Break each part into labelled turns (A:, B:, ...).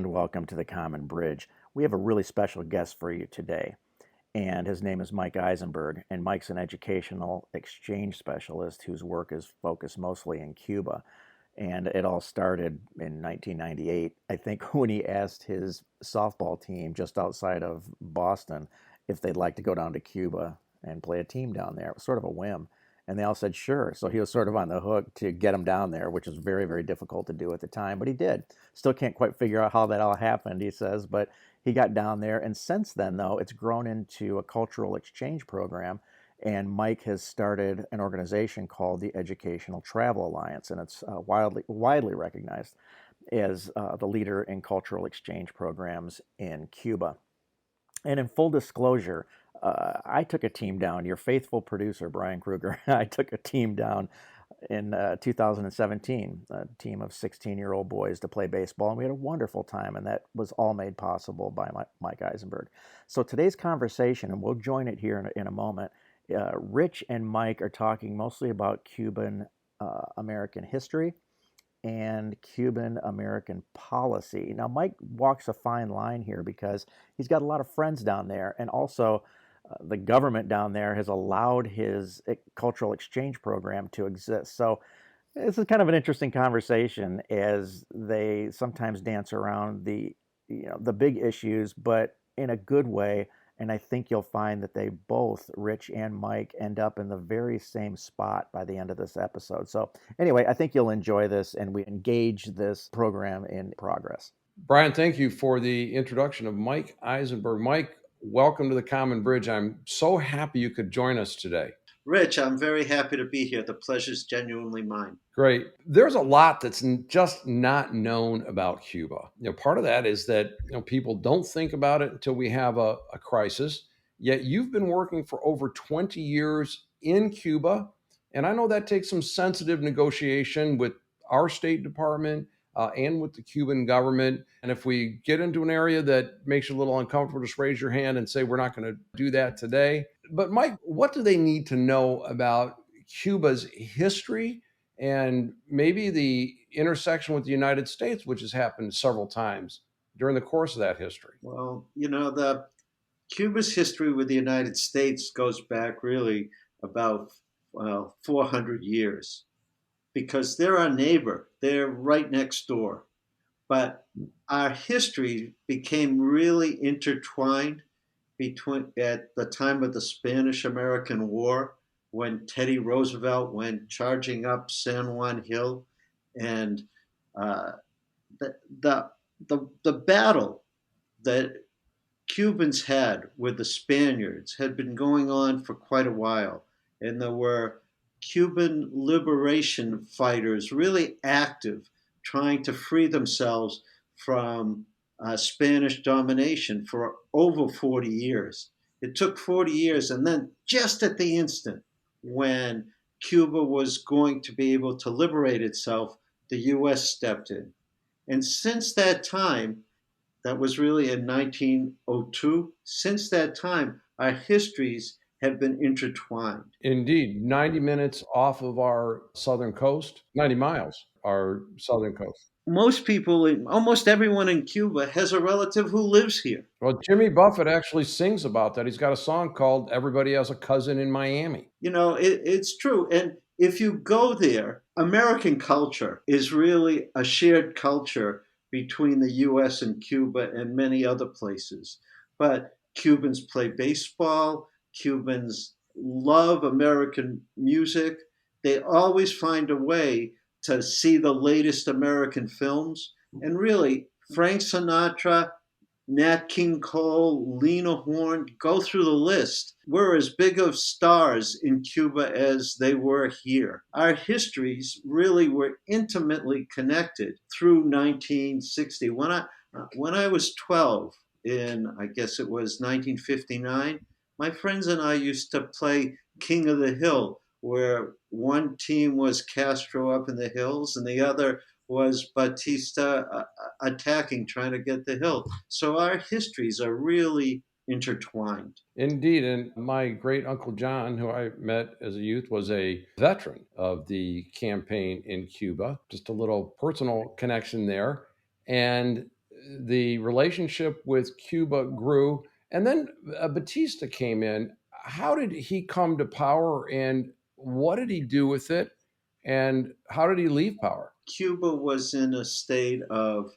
A: and welcome to the Common Bridge. We have a really special guest for you today, and his name is Mike Eizenberg. And Mike's an educational exchange specialist whose work is focused mostly in Cuba. And it all started in 1998, I think, when he asked his softball team just outside of Boston if they'd like to go down to Cuba and play a team down there. It was sort of a whim. And they all said sure. So he was sort of on the hook to get them down there, which was very, very difficult to do at the time, but he did. Still can't quite figure out how that all happened, he says, but he got down there. And since then, though, it's grown into a cultural exchange program. And Mike has started an organization called the Educational Travel Alliance, and it's widely recognized as the leader in cultural exchange programs in Cuba. And in full disclosure, I took a team down. Your faithful producer, Brian Kruger, I took a team down in 2017, a team of 16-year-old boys to play baseball, and we had a wonderful time, and that was all made possible by Mike Eizenberg. So today's conversation, and we'll join it here in a moment, Rich and Mike are talking mostly about Cuban American history and Cuban American policy. Now, Mike walks a fine line here because he's got a lot of friends down there, and also the government down there has allowed his cultural exchange program to exist. So this is kind of an interesting conversation as they sometimes dance around the big issues, but in a good way. And I think you'll find that they both, Rich and Mike, end up in the very same spot by the end of this episode. So anyway, I think you'll enjoy this, and we engage this program in progress.
B: Brian, thank you for the introduction of Mike Eizenberg. Mike, welcome to the Common Bridge. I'm so happy you could join us today.
C: Rich, I'm very happy to be here. The pleasure's genuinely mine.
B: Great. There's a lot that's just not known about Cuba. Part of that is that people don't think about it until we have a crisis. Yet you've been working for over 20 years in Cuba, and I know that takes some sensitive negotiation with our State Department and with the Cuban government. And if we get into an area that makes you a little uncomfortable, just raise your hand and say we're not going to do that today. But Mike, what do they need to know about Cuba's history and maybe the intersection with the United States, which has happened several times during the course of that history?
C: Well, the Cuba's history with the United States goes back really about 400 years because they're our neighbor. They're right next door. But our history became really intertwined at the time of the Spanish-American War, when Teddy Roosevelt went charging up San Juan Hill, and the, the the battle that Cubans had with the Spaniards had been going on for quite a while, and there were Cuban liberation fighters really active, trying to free themselves from Spanish domination for over 40 years. It took 40 years, and then just at the instant when Cuba was going to be able to liberate itself, the US stepped in. And since that time, that was really in 1902, since that time, our histories have been intertwined.
B: Indeed, 90 minutes off of our southern coast, 90 miles, our southern coast.
C: Most people, almost everyone in Cuba has a relative who lives here.
B: Well, Jimmy Buffett actually sings about that. He's got a song called Everybody Has a Cousin in Miami.
C: It's true. And if you go there, American culture is really a shared culture between the US and Cuba and many other places. But Cubans play baseball, Cubans love American music. They always find a way to see the latest American films. And really, Frank Sinatra, Nat King Cole, Lena Horne, go through the list. We're as big of stars in Cuba as they were here. Our histories really were intimately connected through 1960. When I was 12 in, I guess it was 1959, my friends and I used to play King of the Hill, where one team was Castro up in the hills and the other was Batista attacking, trying to get the hill. So our histories are really intertwined.
B: Indeed. And my great Uncle John, who I met as a youth, was a veteran of the campaign in Cuba. Just a little personal connection there. And the relationship with Cuba grew, and then Batista came in. How did he come to power, and what did he do with it, and how did he leave power?
C: Cuba was in a state of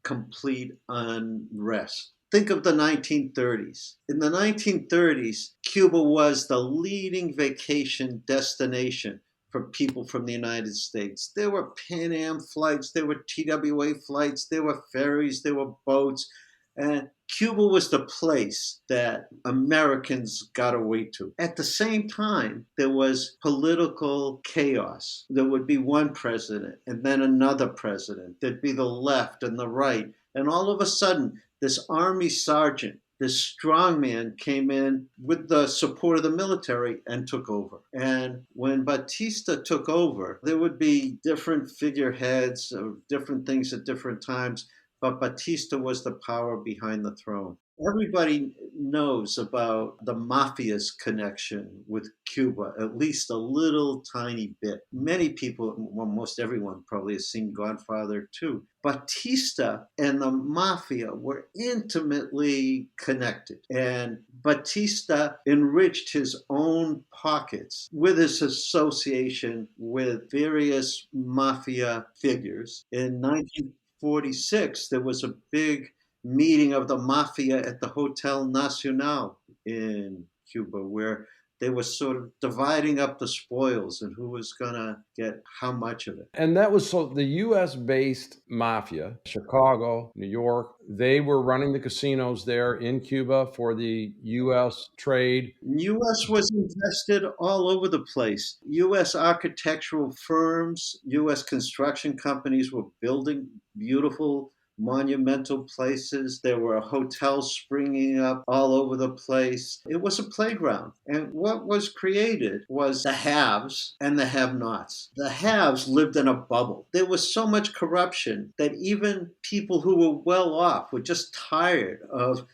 C: complete unrest. Think of the 1930s. In the 1930s, Cuba was the leading vacation destination for people from the United States. There were Pan Am flights, there were TWA flights, there were ferries, there were boats. And Cuba was the place that Americans got away to. At the same time, there was political chaos. There would be one president and then another president. There'd be the left and the right. And all of a sudden, this army sergeant, this strongman came in with the support of the military and took over. And when Batista took over, there would be different figureheads of different things at different times, but Batista was the power behind the throne. Everybody knows about the mafia's connection with Cuba, at least a little tiny bit. Many people, well, most everyone probably has seen Godfather too. Batista and the mafia were intimately connected, and Batista enriched his own pockets with his association with various mafia figures. In 1946, there was a big meeting of the mafia at the Hotel Nacional in Cuba, where they were sort of dividing up the spoils and who was going to get how much of it.
B: And that was so the US based mafia, Chicago, New York, they were running the casinos there in Cuba for the US trade.
C: U.S. was invested all over the place. U.S. architectural firms, U.S. construction companies were building beautiful monumental places. There were hotels springing up all over the place. It was a playground. And what was created was the haves and the have-nots. The haves lived in a bubble. There was so much corruption that even people who were well off were just tired of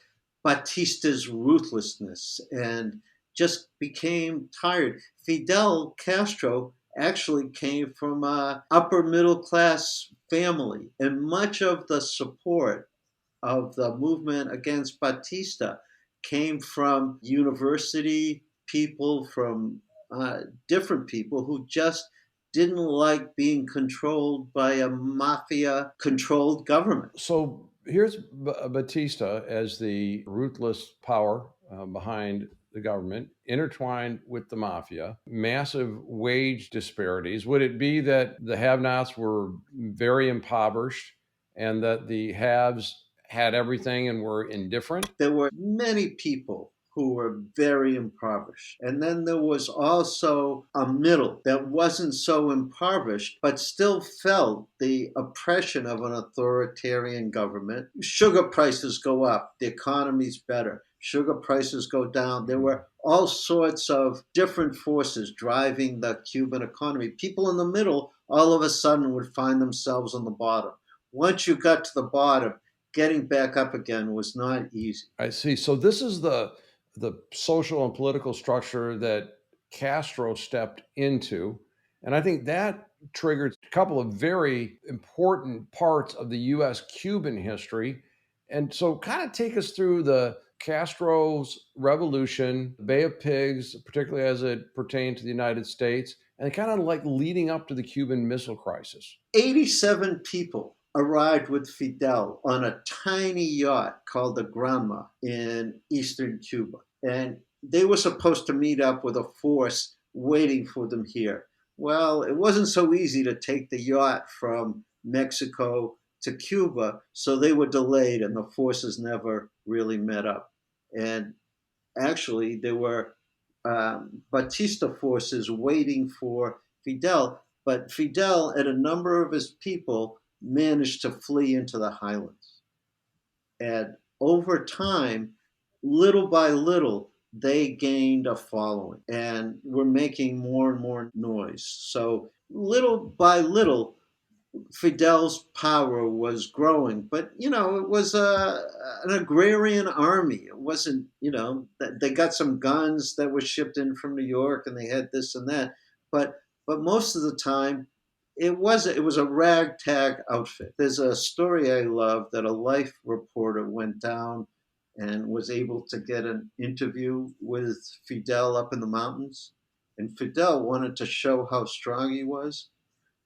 C: Batista's ruthlessness and just became tired. Fidel Castro actually came from a upper middle class family, and much of the support of the movement against Batista came from university people, from different people who just didn't like being controlled by a mafia controlled government.
B: So here's Batista as the ruthless power behind the government, intertwined with the mafia, massive wage disparities. Would it be that the have nots were very impoverished and that the haves had everything and were indifferent?
C: There were many people who were very impoverished. And then there was also a middle that wasn't so impoverished, but still felt the oppression of an authoritarian government. Sugar prices go up, the economy's better. Sugar prices go down. There were all sorts of different forces driving the Cuban economy. People in the middle all of a sudden would find themselves on the bottom. Once you got to the bottom, getting back up again was not easy.
B: I see. So this is the social and political structure that Castro stepped into. And I think that triggered a couple of very important parts of the US Cuban history. And so, kind of take us through the Castro's revolution, Bay of Pigs, particularly as it pertained to the United States, and kind of like leading up to the Cuban Missile Crisis.
C: 87 people arrived with Fidel on a tiny yacht called the Granma in eastern Cuba. And they were supposed to meet up with a force waiting for them here. Well, it wasn't so easy to take the yacht from Mexico to Cuba, so they were delayed and the forces never really met up. And actually, there were Batista forces waiting for Fidel, but Fidel and a number of his people managed to flee into the highlands. And over time, little by little, they gained a following and were making more and more noise. So little by little, Fidel's power was growing, but it was an agrarian army. It wasn't, they got some guns that were shipped in from New York, and they had this and that, but most of the time, it was a ragtag outfit. There's a story I love that a Life reporter went down and was able to get an interview with Fidel up in the mountains, and Fidel wanted to show how strong he was,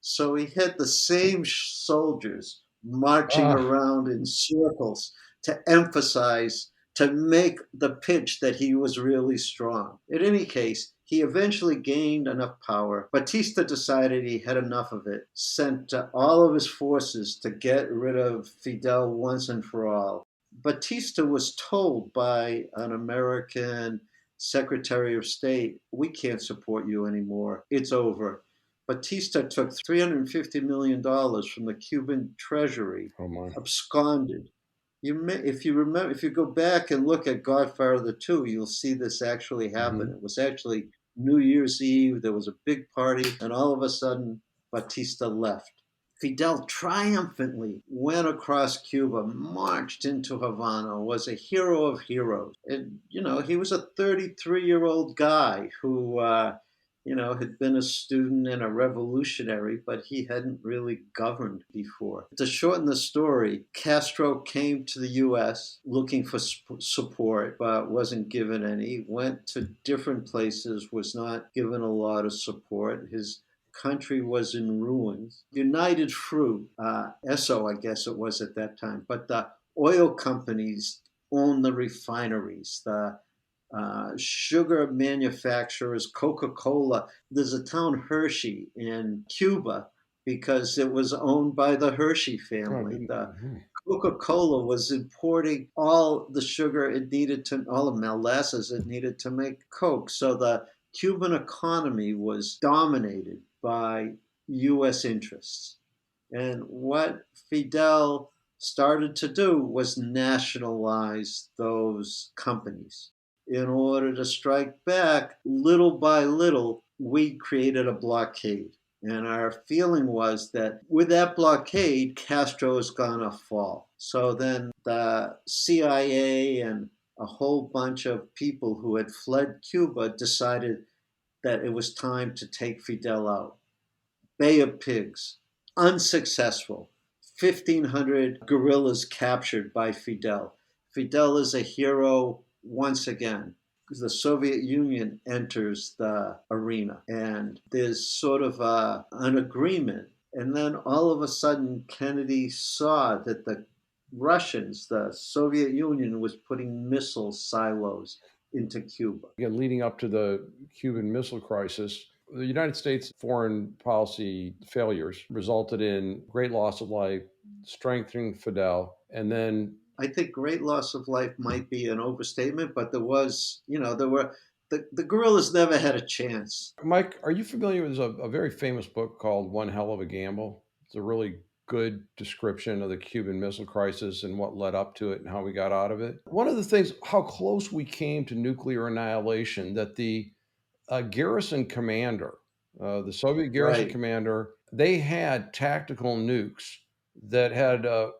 C: so he had the same soldiers marching
B: Ah,
C: around in circles to emphasize, to make the pitch that he was really strong. In any case, he eventually gained enough power. Batista decided he had enough of it, sent all of his forces to get rid of Fidel once and for all. Batista was told by an American Secretary of State, "We can't support you anymore. It's over." Batista took $350 million from the Cuban treasury,
B: oh my.
C: absconded. If you remember, if you go back and look at Godfather 2, you'll see this actually happen.
B: Hmm.
C: It was actually New Year's Eve. There was a big party, and all of a sudden, Batista left. Fidel triumphantly went across Cuba, marched into Havana, was a hero of heroes. And, he was a 33-year-old guy who, had been a student and a revolutionary, but he hadn't really governed before. To shorten the story, Castro came to the U.S. looking for support, but wasn't given any. Went to different places, was not given a lot of support. His country was in ruins. United Fruit, Esso, I guess it was at that time, but the oil companies owned the refineries. The sugar manufacturers, Coca Cola. There's a town Hershey in Cuba because it was owned by the Hershey
B: Oh, I
C: family.
B: didn't.
C: The
B: Mhm.
C: Coca Cola was importing all the sugar it needed to, all the molasses it needed to make Coke. So the Cuban economy was dominated by US interests. And what Fidel started to do was nationalize those companies. In order to strike back, little by little, we created a blockade. And our feeling was that with that blockade, Castro is going to fall. So then the CIA and a whole bunch of people who had fled Cuba decided that it was time to take Fidel out. Bay of Pigs, unsuccessful. 1,500 guerrillas captured by Fidel. Fidel is a hero once again. The Soviet Union enters the arena, and there's sort of an agreement. And then all of a sudden, Kennedy saw that the Russians, the Soviet Union, was putting missile silos into Cuba.
B: Again, leading up to the Cuban Missile Crisis, the United States foreign policy failures resulted in great loss of life, strengthening Fidel, and then
C: I think great loss of life might be an overstatement, but the guerrillas never had a chance.
B: Mike, are you familiar with a very famous book called One Hell of a Gamble? It's a really good description of the Cuban Missile Crisis and what led up to it and how we got out of it. One of the things, how close we came to nuclear annihilation, that the garrison commander, the Soviet garrison
C: Right.
B: commander, they had tactical nukes that had a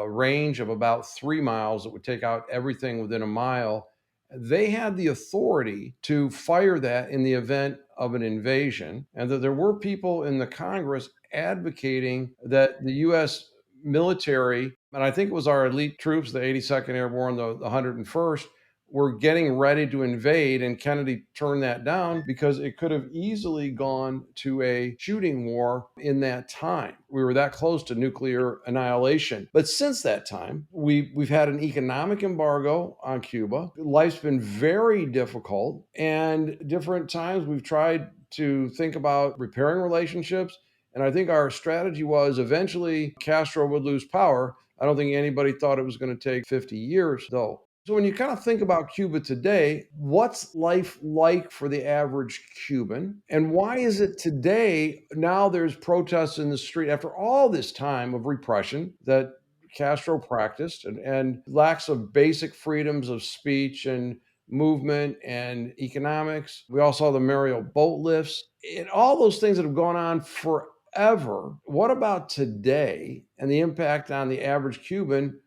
B: range of about 3 miles that would take out everything within a mile. They had the authority to fire that in the event of an invasion, and that there were people in the Congress advocating that the U.S. military, and I think it was our elite troops, the 82nd Airborne, the 101st, were getting ready to invade, and Kennedy turned that down because it could have easily gone to a shooting war in that time. We were that close to nuclear annihilation. But since that time, we've had an economic embargo on Cuba. Life's been very difficult, and different times we've tried to think about repairing relationships. And I think our strategy was eventually Castro would lose power. I don't think anybody thought it was going to take 50 years, though. So when you kind of think about Cuba today, what's life like for the average Cuban? And why is it today now there's protests in the street after all this time of repression that Castro practiced, and lacks of basic freedoms of speech and movement and economics? We all saw the Mariel boat lifts and all those things that have gone on forever. What about today and the impact on the average Cuban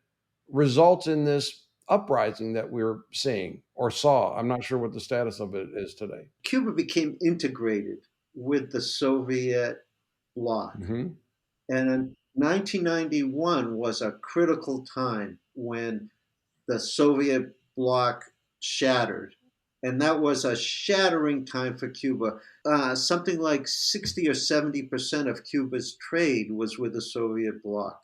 B: results in this uprising that we're seeing or saw? I'm not sure what the status of it is today.
C: Cuba became integrated with the Soviet bloc.
B: Hmm.
C: And in 1991 was a critical time when the Soviet bloc shattered. And that was a shattering time for Cuba. Something like 60 or 70% of Cuba's trade was with the Soviet bloc.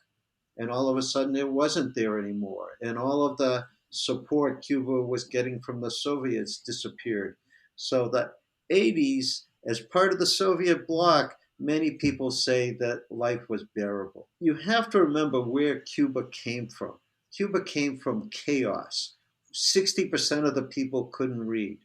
C: And all of a sudden, it wasn't there anymore. And all of the support Cuba was getting from the Soviets disappeared. So the 80s, as part of the Soviet bloc, many people say that life was bearable. You have to remember where Cuba came from. Cuba came from chaos. 60% of the people couldn't read.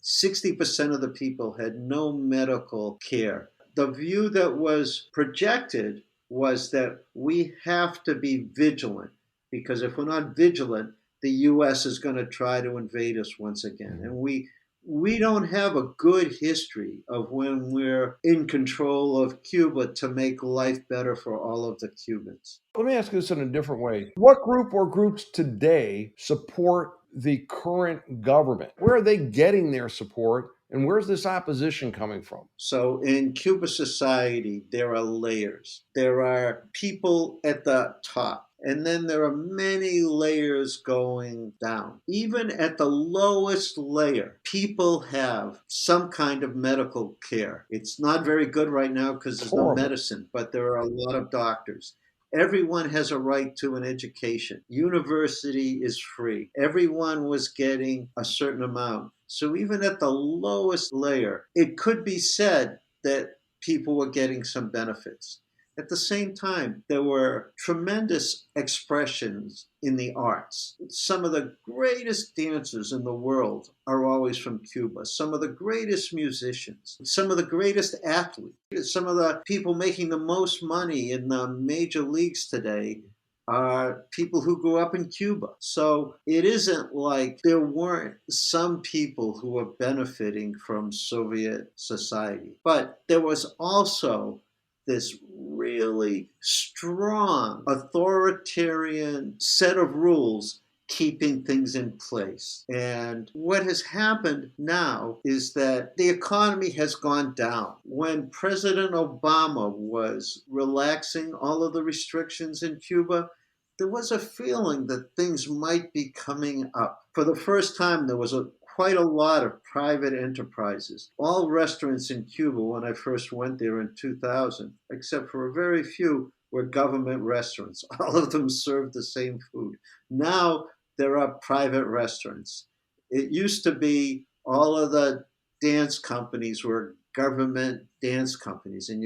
C: 60% of the people had no medical care. The view that was projected was that we have to be vigilant because if we're not vigilant, the US is going to try to invade us once again. And we don't have a good history of when we're in control of Cuba to make life better for all of the Cubans.
B: Let me ask this in a different way. What group or groups today support the current government? Where are they getting their support? And where's this opposition coming from?
C: So in Cuba society, there are layers. There are people at the top, and then there are many layers going down. Even at the lowest layer, people have some kind of medical care. It's not very good right now because there's no
B: Horrible.
C: medicine, but there are a lot of doctors. Everyone has a right to an education. University is free. Everyone was getting a certain amount. So even at the lowest layer, it could be said that people were getting some benefits. At the same time, there were tremendous expressions in the arts. Some of the greatest dancers in the world are always from Cuba. Some of the greatest musicians, some of the greatest athletes, some of the people making the most money in the major leagues today are people who grew up in Cuba. So it isn't like there weren't some people who were benefiting from Soviet society. But there was also this really strong authoritarian set of rules keeping things in place. And what has happened now is that the economy has gone down. When President Obama was relaxing all of the restrictions in Cuba, there was a feeling that things might be coming up. For the first time, there was quite a lot of private enterprises. All restaurants in Cuba, when I first went there in 2000, except for a very few, were government restaurants. All of them served the same food. Now there are private restaurants. It used to be all of the dance companies were government dance companies, and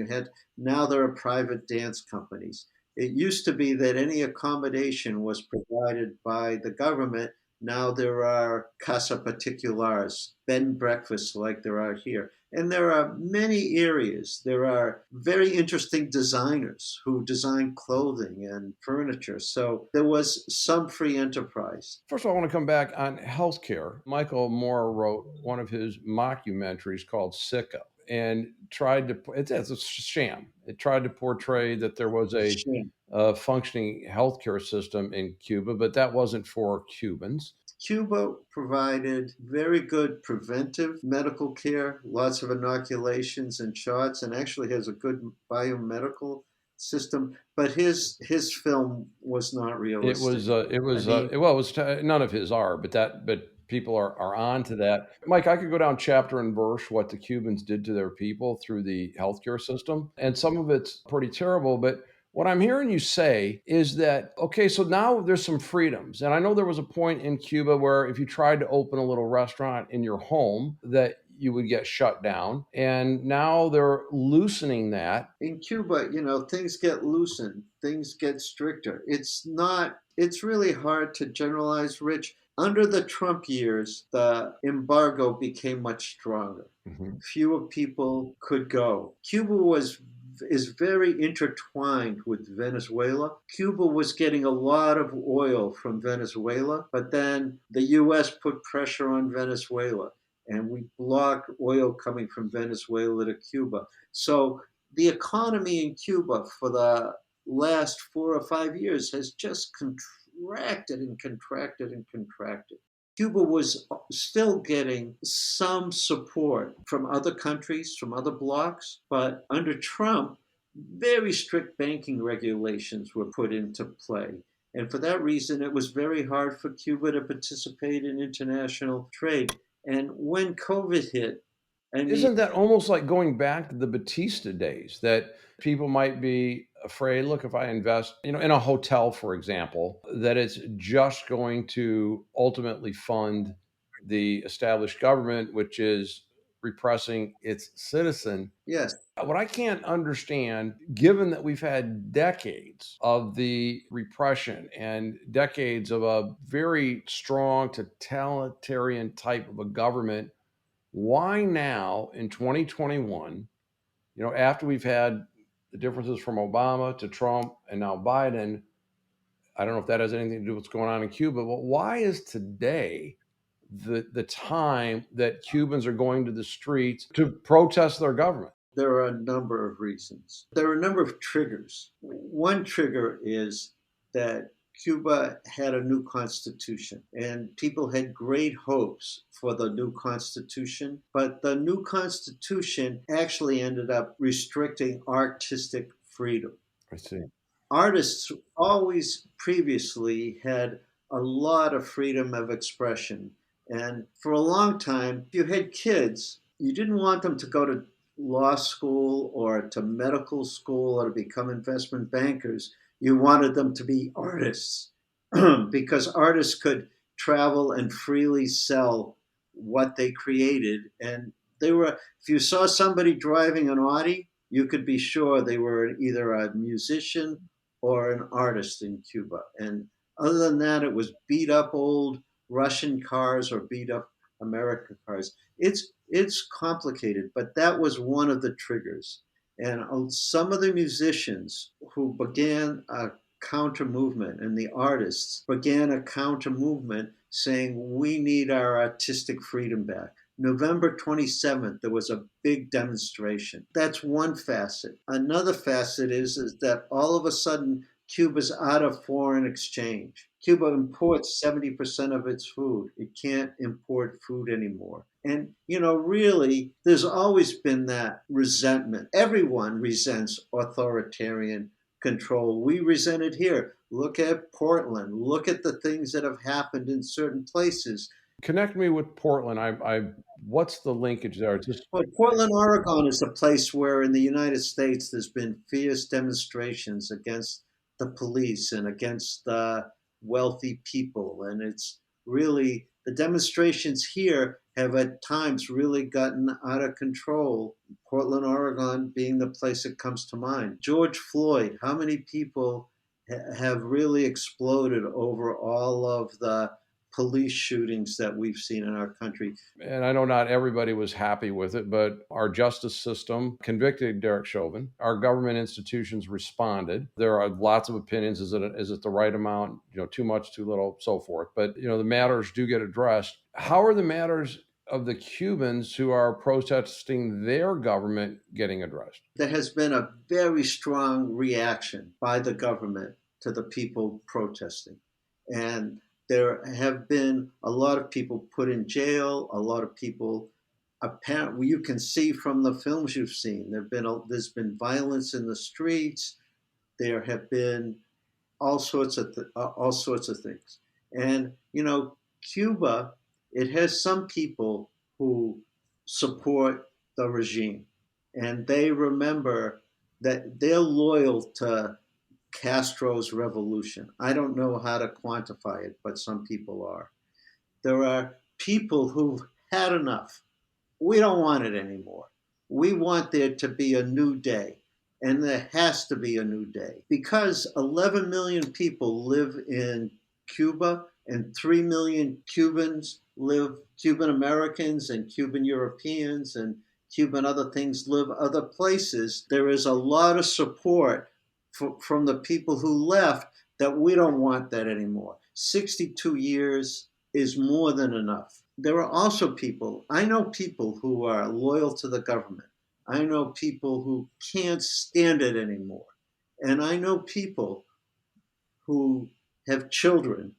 C: now there are private dance companies. It used to be that any accommodation was provided by the government. Now there are casa particulars, bed and breakfasts like there are here. And there are many areas. There are very interesting designers who design clothing and furniture. So there was some free enterprise.
B: First of all, I want to come back on healthcare. Michael Moore wrote one of his mockumentaries called Sicko and tried to, it's a sham. It tried to portray that there was a functioning healthcare system in Cuba, but that wasn't for Cubans.
C: Cuba provided very good preventive medical care, lots of inoculations and shots, and actually has a good biomedical system. But his film was not
B: It
C: realistic.
B: was,
C: I mean,
B: well, it was none of his are, but people are on to that. Mike, I could go down chapter and verse what the Cubans did to their people through the healthcare system, and some of it's pretty terrible. But what I'm hearing you say is that okay, so now there's some freedoms, and I know there was a point in Cuba where if you tried to open a little restaurant in your home, that you would get shut down, and now they're loosening that.
C: in Cuba, things get loosened, things get stricter. It's really hard to generalize, Rich. Under the Trump years, the embargo became much stronger.
B: Mhm.
C: Fewer people could go. Cuba is very intertwined with Venezuela. Cuba was getting a lot of oil from Venezuela, but then the US put pressure on Venezuela and we blocked oil coming from Venezuela to Cuba. So the economy in Cuba for the last 4 or 5 years has just contracted and contracted and contracted. Cuba was still getting some support from other countries, from other blocs, but under Trump, very strict banking regulations were put into play. And for that reason, it was very hard for Cuba to participate in international trade. And when COVID hit, I mean,
B: Isn't that almost like going back to the Batista days that people might be afraid, look, if I invest, in a hotel, for example, that it's just going to ultimately fund the established government, which is repressing its citizen.
C: yes,
B: What I can't understand, given that we've had decades of the repression and decades of a very strong totalitarian type of a government, why now in 2021, after we've had the differences from Obama to Trump and now Biden, I don't know if that has anything to do with what's going on in Cuba, but why is today the time that Cubans are going to the streets to protest their government?
C: there are a number of reasons. There are a number of triggers. One trigger is that Cuba had a new constitution, and people had great hopes for the new constitution. But the new constitution actually ended up restricting artistic freedom.
B: I see.
C: Artists always previously had a lot of freedom of expression. And for a long time, if you had kids, you didn't want them to go to law school or to medical school or to become investment bankers. You wanted them to be artists because artists could travel and freely sell what they created. And they were, if you saw somebody driving an Audi, you could be sure they were either a musician or an artist in Cuba. And other than that, it was beat up old Russian cars or beat up American cars. It's complicated, but that was one of the triggers. And some of the musicians who began a counter movement and the artists began a counter movement saying, we need our artistic freedom back. November 27th, there was a big demonstration. That's one facet. Another facet is that all of a sudden, Cuba's out of foreign exchange. Cuba imports 70% of its food. It can't import food anymore. And, really, there's always been that resentment. Everyone resents authoritarian control. We resent it here. Look at Portland. Look at the things that have happened in certain places.
B: Connect me with Portland. What's the linkage there? Just
C: Well, Portland, Oregon is a place where in the United States there's been fierce demonstrations against the police and against wealthy people. And it's really, the demonstrations here have at times really gotten out of control. Portland, Oregon being the place that comes to mind. George Floyd, how many people have really exploded over all of the police shootings that we've seen in our country?
B: and I know not everybody was happy with it, but our justice system convicted Derek Chauvin. Our government institutions responded. There are lots of opinions. Is it the right amount? Too much, too little, so forth. But the matters do get addressed. How are the matters of the Cubans who are protesting their government getting addressed?
C: There has been a very strong reaction by the government to the people protesting. And there have been a lot of people put in jail, a lot of people apparently you can see from the films you've seen there's been violence in the streets. There have been all sorts of things. And Cuba, it has some people who support the regime, and they remember that they're loyal to Castro's revolution. I don't know how to quantify it, but some people are. There are people who've had enough. We don't want it anymore. We want there to be a new day. And there has to be a new day because 11 million people live in Cuba and 3 million Cuban Americans and Cuban Europeans and Cuban other things live other places. There is a lot of support from the people who left that we don't want that anymore. 62 years is more than enough. There are also I know people who are loyal to the government. I know people who can't stand it anymore. And I know people who have children,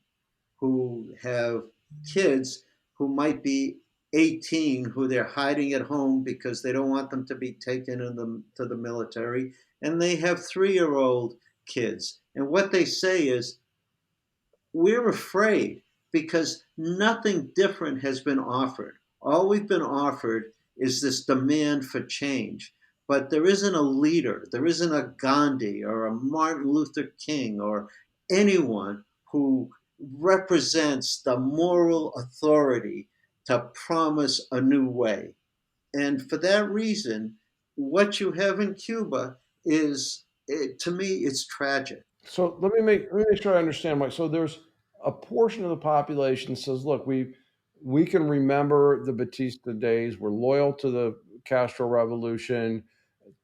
C: who have kids who might be 18 who they're hiding at home because they don't want them to be taken to the military. And they have 3-year-old kids. And what they say is, we're afraid because nothing different has been offered. All we've been offered is this demand for change. But there isn't a leader, there isn't a Gandhi or a Martin Luther King or anyone who represents the moral authority to promise a new way. And for that reason, what you have in Cuba is, to me, it's tragic.
B: So let me make sure I understand, Mike. So there's a portion of the population says, look, we can remember the Batista days. We're loyal to the Castro Revolution.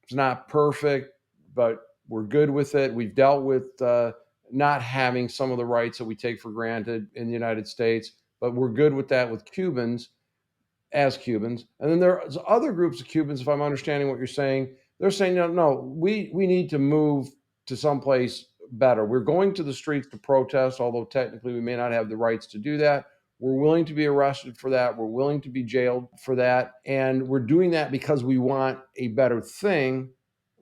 B: It's not perfect, but we're good with it. We've dealt with not having some of the rights that we take for granted in the United States, but we're good with that with Cubans as Cubans. And then there's other groups of Cubans, if I'm understanding what you're saying, they're saying, no, no, we need to move to someplace better. We're going to the streets to protest, although technically we may not have the rights to do that. We're willing to be arrested for that. We're willing to be jailed for that. And we're doing that because we want a better thing.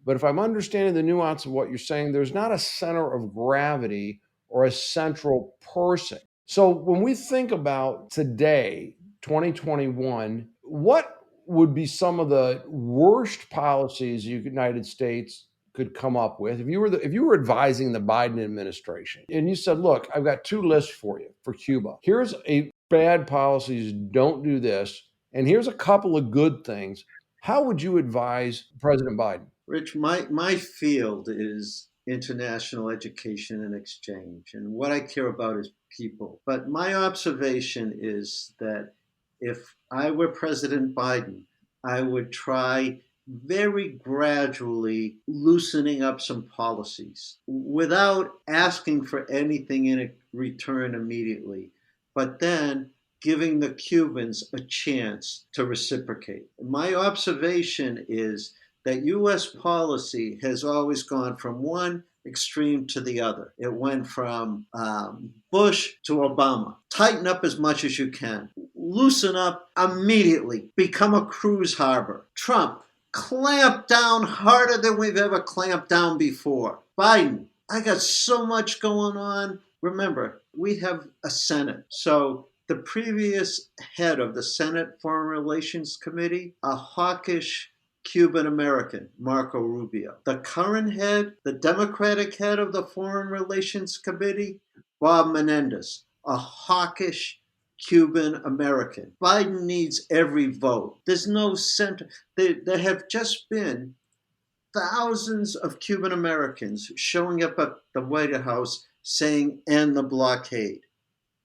B: But if I'm understanding the nuance of what you're saying, there's not a center of gravity or a central person. So when we think about today, 2021, what would be some of the worst policies the United States could come up with if you were advising the Biden administration and you said, look, I've got two lists for you for Cuba. Here's a bad policies, don't do this, and here's a couple of good things. How would you advise President Biden?
C: Rich, my field is international education and exchange, and what I care about is people. But my observation is that if I were President Biden, I would try very gradually loosening up some policies without asking for anything in return immediately, but then giving the Cubans a chance to reciprocate. My observation is that US policy has always gone from one extreme to the other. It went from Bush to Obama. Tighten up as much as you can. Loosen up immediately. Become a cruise harbor. Trump, clamp down harder than we've ever clamped down before. Biden, I got so much going on. Remember, we have a Senate. So the previous head of the Senate Foreign Relations Committee, a hawkish Cuban American, Marco Rubio. The current head, the Democratic head of the Foreign Relations Committee, Bob Menendez, a hawkish Cuban American. Biden needs every vote. There's no center. There have just been thousands of Cuban Americans showing up at the White House saying, end the blockade.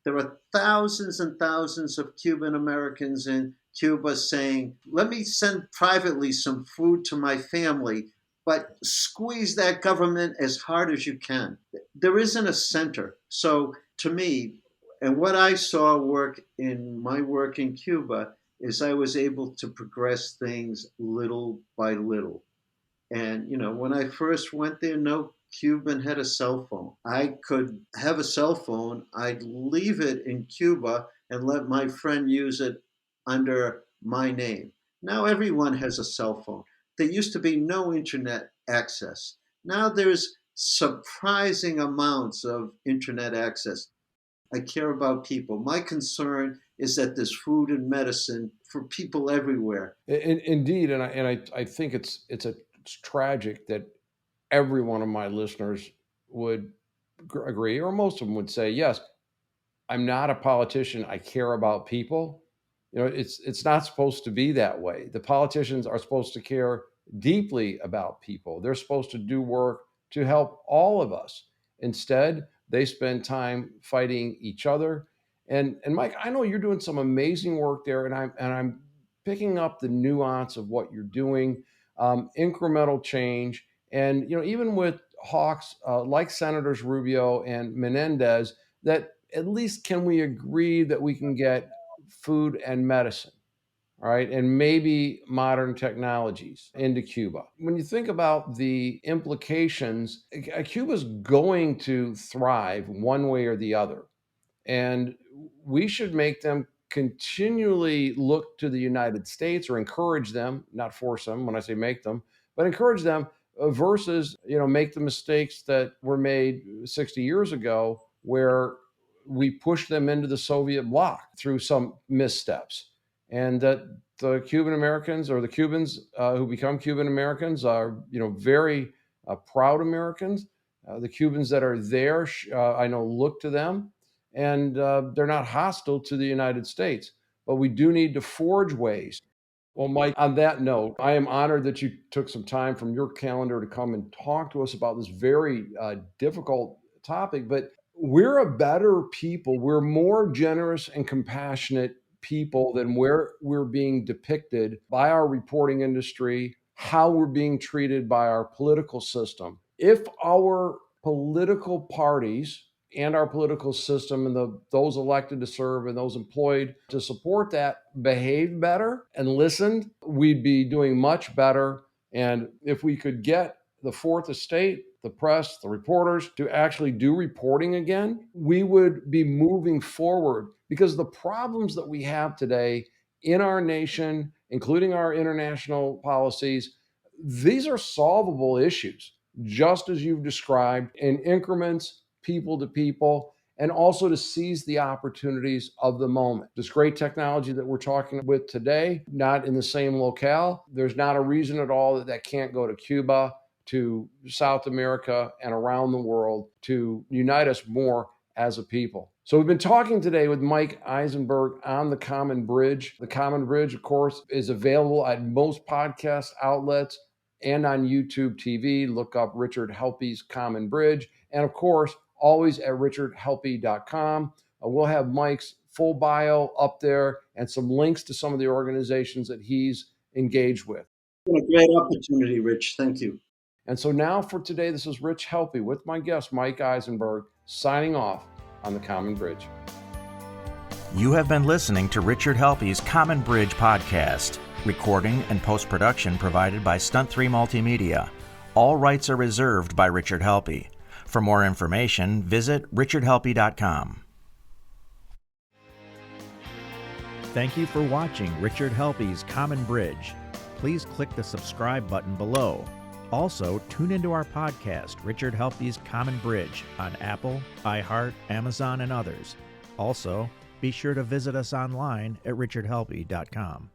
C: There are thousands and thousands of Cuban Americans in Cuba saying, let me send privately some food to my family, but squeeze that government as hard as you can. There isn't a center. So to me, and what I saw work in my work in Cuba is I was able to progress things little by little. And, when I first went there, no Cuban had a cell phone. I could have a cell phone. I'd leave it in Cuba and let my friend use it under my name. Now everyone has a cell phone. There used to be no internet access. Now there's surprising amounts of internet access. I care about people. My concern is that there's food and medicine for people everywhere.
B: Indeed, I think it's tragic that every one of my listeners would agree, or most of them would say, yes, I'm not a politician. I care about people. It's not supposed to be that way. The politicians are supposed to care deeply about people. They're supposed to do work to help all of us. Instead, they spend time fighting each other. And Mike, I know you're doing some amazing work there, and I'm picking up the nuance of what you're doing, incremental change, and even with hawks like Senators Rubio and Menendez, that at least can we agree that we can get food and medicine, all right, and maybe modern technologies into Cuba. When you think about the implications, Cuba's going to thrive one way or the other. And we should make them continually look to the United States or encourage them, not force them when I say make them, but encourage them versus, make the mistakes that were made 60 years ago where we pushed them into the Soviet bloc through some missteps. And that the Cuban Americans or the Cubans who become Cuban Americans are, very proud Americans. The Cubans that are there, I know, look to them, and they're not hostile to the United States. But we do need to forge ways. Well, Mike, on that note, I am honored that you took some time from your calendar to come and talk to us about this very difficult topic. But we're a better people. We're more generous and compassionate people than where we're being depicted by our reporting industry, how we're being treated by our political system. If our political parties and our political system and those elected to serve and those employed to support that behaved better and listened, we'd be doing much better. And if we could get the fourth estate, the press, the reporters to actually do reporting again, we would be moving forward, because the problems that we have today in our nation, including our international policies, these are solvable issues, just as you've described, in increments, people to people, and also to seize the opportunities of the moment. This great technology that we're talking with today, not in the same locale, there's not a reason at all that can't go to Cuba, to South America, and around the world to unite us more as a people. So we've been talking today with Mike Eizenberg on The Common Bridge. The Common Bridge, of course, is available at most podcast outlets and on YouTube TV. Look up Richard Helppie's Common Bridge. And of course, always at richardhelppie.com. We'll have Mike's full bio up there and some links to some of the organizations that he's engaged with.
C: What a great opportunity, Rich. Thank you.
B: And so now for today, this is Rich Helppie with my guest, Mike Eizenberg, signing off on The Common Bridge.
A: You have been listening to Richard Helppie's Common Bridge podcast. Recording and post-production provided by Stunt 3 Multimedia. All rights are reserved by Richard Helppie. For more information, visit richardhelppie.com. Thank you for watching Richard Helppie's Common Bridge. Please click the subscribe button below. Also, tune into our podcast, Richard Helppie's Common Bridge, on Apple, iHeart, Amazon, and others. Also, be sure to visit us online at richardhelppie.com.